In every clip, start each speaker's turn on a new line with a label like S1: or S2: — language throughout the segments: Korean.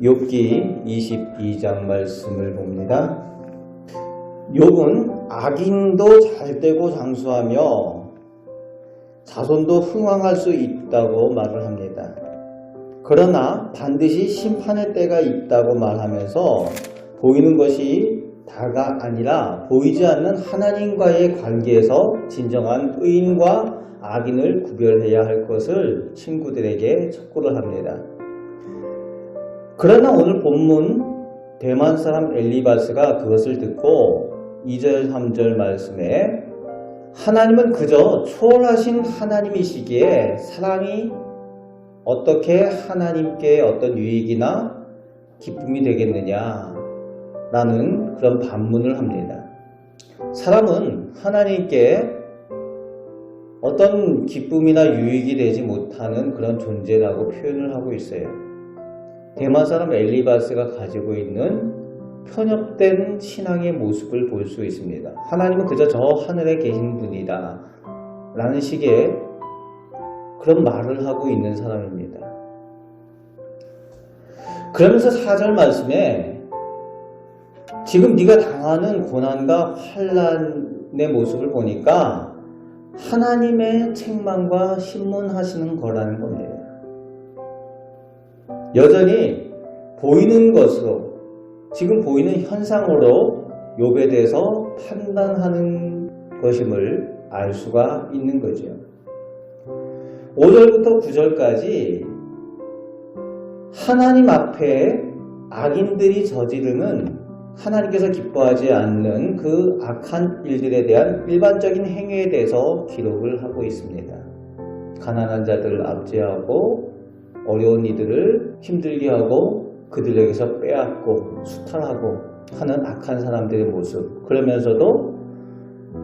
S1: 욥기 22장 말씀을 봅니다. 욥은 악인도 잘되고 장수하며 자손도 흥왕할 수 있다고 말을 합니다. 그러나 반드시 심판의 때가 있다고 말하면서 보이는 것이 다가 아니라 보이지 않는 하나님과의 관계에서 진정한 의인과 악인을 구별해야 할 것을 친구들에게 촉구를 합니다. 그러나 오늘 본문 대만 사람 엘리바스가 그것을 듣고 2절 3절 말씀에 하나님은 그저 초월하신 하나님이시기에 사람이 어떻게 하나님께 어떤 유익이나 기쁨이 되겠느냐 라는 그런 반문을 합니다. 사람은 하나님께 어떤 기쁨이나 유익이 되지 못하는 그런 존재라고 표현을 하고 있어요. 대만 사람 엘리바스가 가지고 있는 편협된 신앙의 모습을 볼 수 있습니다. 하나님은 그저 저 하늘에 계신 분이다 라는 식의 그런 말을 하고 있는 사람입니다. 그러면서 4절 말씀에 지금 네가 당하는 고난과 환난의 모습을 보니까 하나님의 책망과 신문하시는 거라는 겁니다. 여전히 보이는 것으로 지금 보이는 현상으로 욥에 대해서 판단하는 것임을 알 수가 있는 거죠. 5절부터 9절까지 하나님 앞에 악인들이 저지르는 하나님께서 기뻐하지 않는 그 악한 일들에 대한 일반적인 행위에 대해서 기록을 하고 있습니다. 가난한 자들을 압제하고 어려운 이들을 힘들게 하고 그들에게서 빼앗고 수탈하고 하는 악한 사람들의 모습, 그러면서도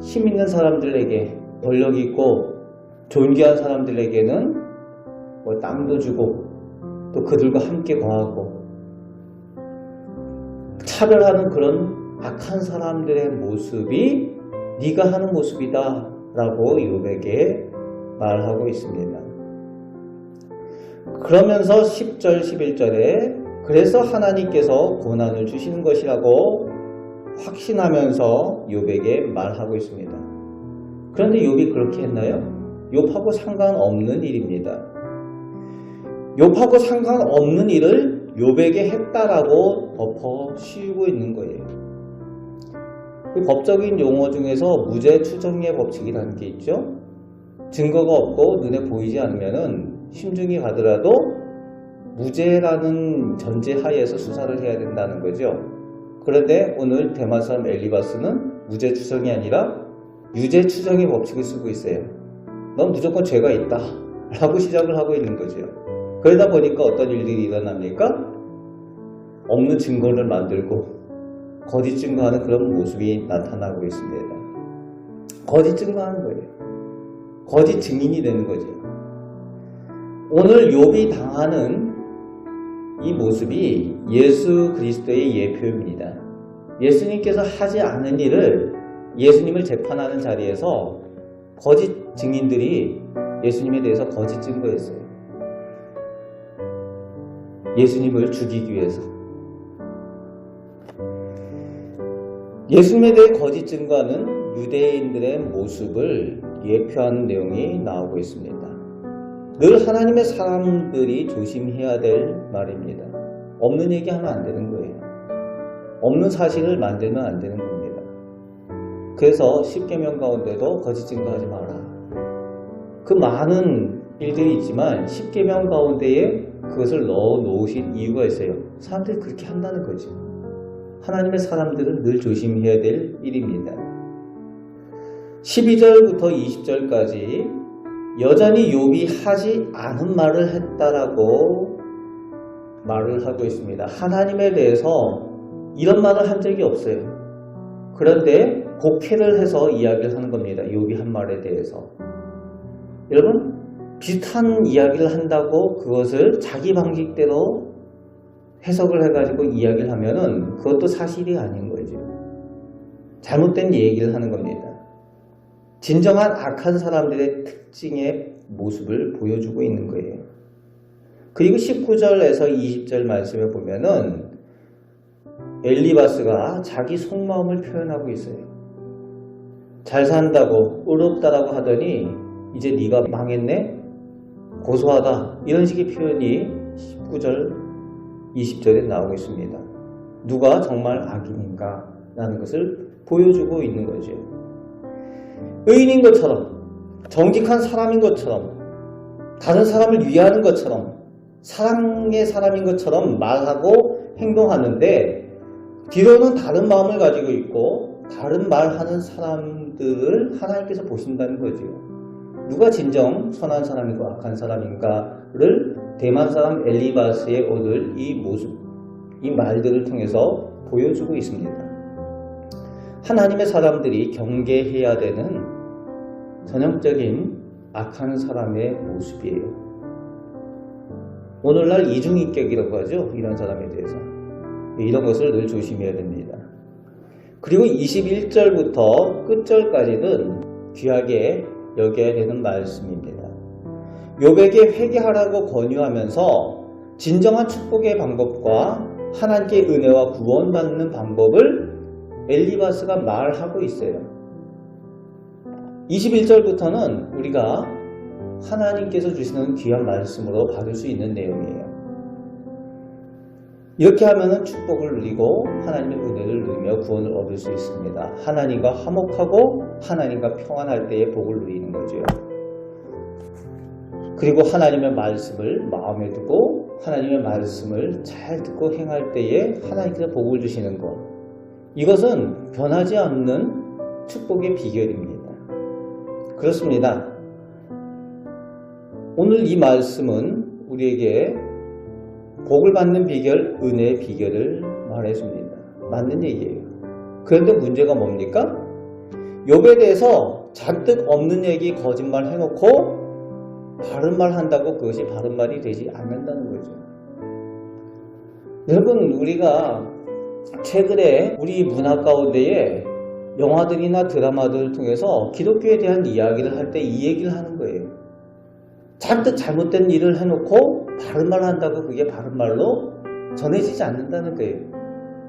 S1: 힘 있는 사람들에게 권력 있고 존귀한 사람들에게는 땅도 주고 또 그들과 함께 거하고 차별하는 그런 악한 사람들의 모습이 네가 하는 모습이다 라고 욥에게 말하고 있습니다. 그러면서 10절 11절에 그래서 하나님께서 고난을 주시는 것이라고 확신하면서 욥에게 말하고 있습니다. 그런데 욥이 그렇게 했나요? 욥하고 상관없는 일입니다. 욥하고 상관없는 일을 욥에게 했다라고 덮어 씌우고 있는 거예요. 그 법적인 용어 중에서 무죄 추정의 법칙이라는 게 있죠. 증거가 없고 눈에 보이지 않으면은 심중이 가더라도 무죄라는 전제 하에서 수사를 해야 된다는 거죠. 그런데 오늘 대만 사람 엘리바스는 무죄 추정이 아니라 유죄 추정의 법칙을 쓰고 있어요. 넌 무조건 죄가 있다 라고 시작을 하고 있는 거죠. 그러다 보니까 어떤 일들이 일어납니까? 없는 증거를 만들고 거짓 증거하는 그런 모습이 나타나고 있습니다. 거짓 증거하는 거예요. 거짓 증인이 되는 거죠. 오늘 욥이 당하는 이 모습이 예수 그리스도의 예표입니다. 예수님께서 하지 않은 일을 예수님을 재판하는 자리에서 거짓 증인들이 예수님에 대해서 거짓 증거했어요. 예수님을 죽이기 위해서. 예수님에 대해 거짓 증거하는 유대인들의 모습을 예표하는 내용이 나오고 있습니다. 늘 하나님의 사람들이 조심해야 될 말입니다. 없는 얘기하면 안 되는 거예요. 없는 사실을 만들면 안 되는 겁니다. 그래서 10계명 가운데도 거짓 증거하지 마라. 그 많은 일들이 있지만 10계명 가운데에 그것을 넣어 놓으신 이유가 있어요. 사람들이 그렇게 한다는 거죠. 하나님의 사람들은 늘 조심해야 될 일입니다. 12절부터 20절까지 여전히 욥이 하지 않은 말을 했다라고 말을 하고 있습니다. 하나님에 대해서 이런 말을 한 적이 없어요. 그런데 곡해를 해서 이야기를 하는 겁니다. 욥이 한 말에 대해서. 여러분, 비슷한 이야기를 한다고 그것을 자기 방식대로 해석을 해가지고 이야기를 하면은 그것도 사실이 아닌 거죠. 잘못된 얘기를 하는 겁니다. 진정한 악한 사람들의 특징의 모습을 보여주고 있는 거예요. 그리고 19절에서 20절 말씀에 보면은 엘리바스가 자기 속마음을 표현하고 있어요. 잘 산다고 의롭다라고 하더니 이제 네가 망했네? 고소하다. 이런 식의 표현이 19절, 20절에 나오고 있습니다. 누가 정말 악인인가? 라는 것을 보여주고 있는 거죠. 의인인 것처럼, 정직한 사람인 것처럼, 다른 사람을 위하는 것처럼, 사랑의 사람인 것처럼 말하고 행동하는데 뒤로는 다른 마음을 가지고 있고 다른 말하는 사람들을 하나님께서 보신다는 거죠. 누가 진정 선한 사람이고 악한 사람인가를 대만 사람 엘리바스의 오늘 이 모습, 이 말들을 통해서 보여주고 있습니다. 하나님의 사람들이 경계해야 되는 전형적인 악한 사람의 모습이에요. 오늘날 이중인격이라고 하죠. 이런 사람에 대해서. 이런 것을 늘 조심해야 됩니다. 그리고 21절부터 끝절까지는 귀하게 여겨야 되는 말씀입니다. 욥에게 회개하라고 권유하면서 진정한 축복의 방법과 하나님께 은혜와 구원받는 방법을 엘리바스가 말하고 있어요. 21절부터는 우리가 하나님께서 주시는 귀한 말씀으로 받을 수 있는 내용이에요. 이렇게 하면 축복을 누리고 하나님의 은혜를 누리며 구원을 얻을 수 있습니다. 하나님과 화목하고 하나님과 평안할 때의 복을 누리는 거죠. 그리고 하나님의 말씀을 마음에 두고 하나님의 말씀을 잘 듣고 행할 때에 하나님께서 복을 주시는 것. 이것은 변하지 않는 축복의 비결입니다. 그렇습니다. 오늘 이 말씀은 우리에게 복을 받는 비결, 은혜의 비결을 말해줍니다. 맞는 얘기예요. 그런데 문제가 뭡니까? 욥에 대해서 잔뜩 없는 얘기, 거짓말 해놓고 바른 말 한다고 그것이 바른 말이 되지 않는다는 거죠. 여러분, 우리가 최근에 우리 문화 가운데에 영화들이나 드라마들을 통해서 기독교에 대한 이야기를 할 때 이 얘기를 하는 거예요. 잔뜩 잘못된 일을 해놓고 바른 말을 한다고 그게 바른 말로 전해지지 않는다는 거예요.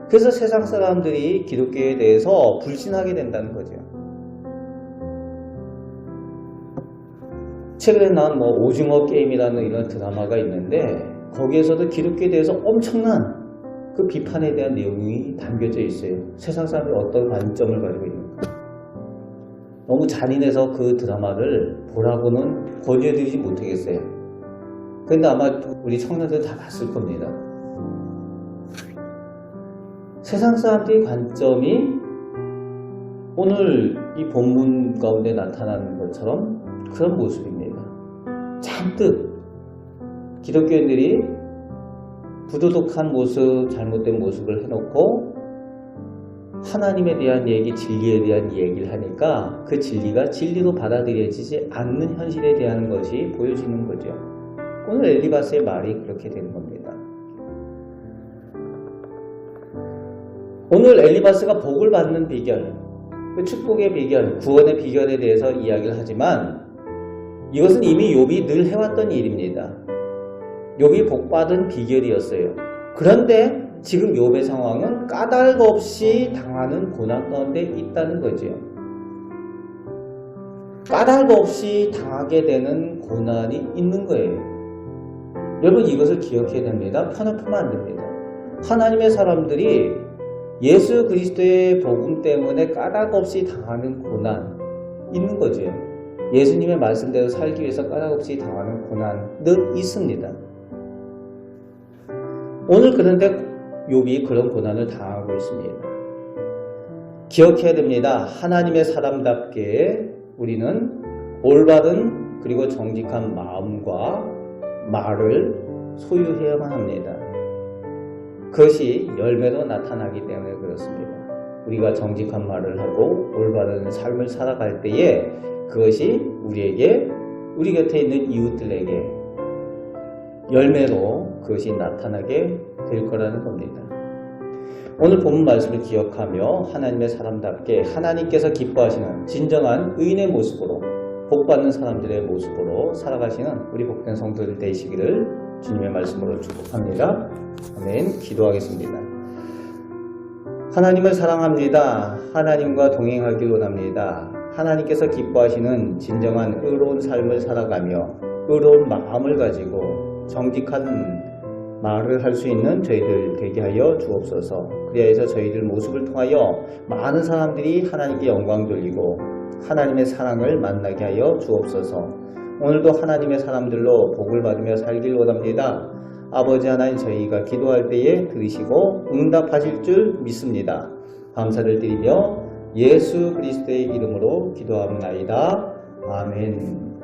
S1: 그래서 세상 사람들이 기독교에 대해서 불신하게 된다는 거죠. 최근에 나온 오징어 게임이라는 이런 드라마가 있는데 거기에서도 기독교에 대해서 엄청난 그 비판에 대한 내용이 담겨져 있어요. 세상 사람들이 어떤 관점을 가지고 있는가. 너무 잔인해서 그 드라마를 보라고는 권유해드리지 못하겠어요. 그런데 아마 우리 청년들 다 봤을 겁니다. 세상 사람들의 관점이 오늘 이 본문 가운데 나타나는 것처럼 그런 모습입니다. 잔뜩 기독교인들이 부도덕한 모습, 잘못된 모습을 해놓고 하나님에 대한 얘기, 진리에 대한 얘기를 하니까 그 진리가 진리로 받아들여지지 않는 현실에 대한 것이 보여지는 거죠. 오늘 엘리바스의 말이 그렇게 되는 겁니다. 오늘 엘리바스가 복을 받는 비결, 그 축복의 비결, 구원의 비결에 대해서 이야기를 하지만 이것은 이미 욥이 늘 해왔던 일입니다. 욥이 복받은 비결이었어요. 그런데 지금 욥의 상황은 까닭 없이 당하는 고난 가운데 있다는 거죠. 까닭 없이 당하게 되는 고난이 있는 거예요. 여러분 이것을 기억해야 됩니다. 편협하면 안 됩니다. 하나님의 사람들이 예수 그리스도의 복음 때문에 까닭 없이 당하는 고난 있는 거죠. 예수님의 말씀대로 살기 위해서 까닭 없이 당하는 고난 늘 있습니다. 오늘 그런데 욥이 그런 고난을 당하고 있습니다. 기억해야 됩니다. 하나님의 사람답게 우리는 올바른 그리고 정직한 마음과 말을 소유해야만 합니다. 그것이 열매로 나타나기 때문에 그렇습니다. 우리가 정직한 말을 하고 올바른 삶을 살아갈 때에 그것이 우리에게, 우리 곁에 있는 이웃들에게 열매로 그것이 나타나게 될 거라는 겁니다. 오늘 본문 말씀을 기억하며 하나님의 사람답게 하나님께서 기뻐하시는 진정한 의인의 모습으로 복받는 사람들의 모습으로 살아가시는 우리 복된 성도들 되시기를 주님의 말씀으로 축복합니다. 아멘. 기도하겠습니다. 하나님을 사랑합니다. 하나님과 동행하길 원합니다. 하나님께서 기뻐하시는 진정한 의로운 삶을 살아가며 의로운 마음을 가지고 정직한 말을 할 수 있는 저희들 되게 하여 주옵소서. 그리하여서 저희들 모습을 통하여 많은 사람들이 하나님께 영광 돌리고 하나님의 사랑을 만나게 하여 주옵소서. 오늘도 하나님의 사람들로 복을 받으며 살길 원합니다. 아버지 하나님, 저희가 기도할 때에 들으시고 응답하실 줄 믿습니다. 감사를 드리며 예수 그리스도의 이름으로 기도합니다. 아멘.